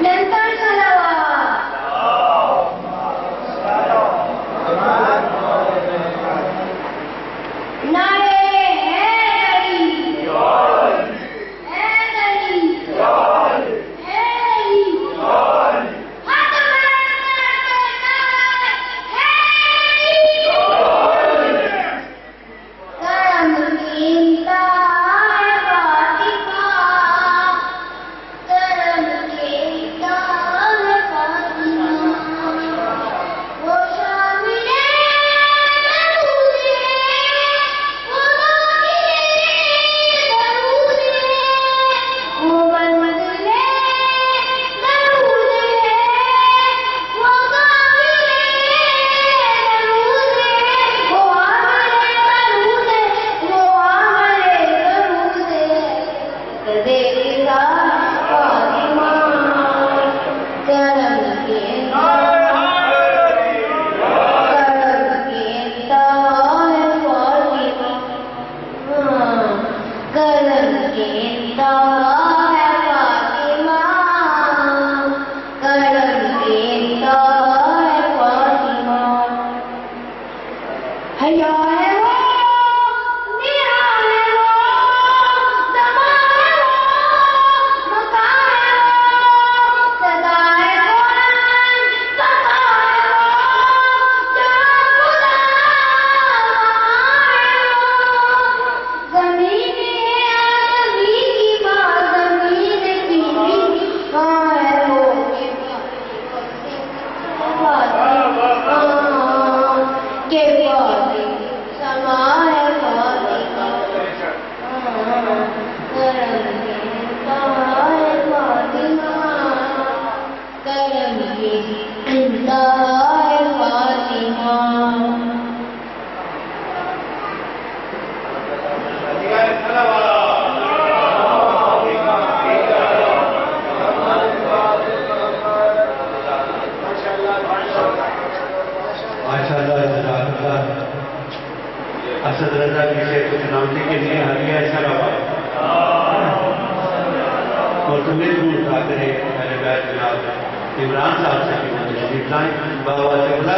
निरंतर सलावत। नारे असद रजा जी से कुछ नौकरी के लिए हरिया ऐसा रहा और तुम्हें दूर था करे मेरे बैठ जनाब इमरान साहब से बाबा से बुला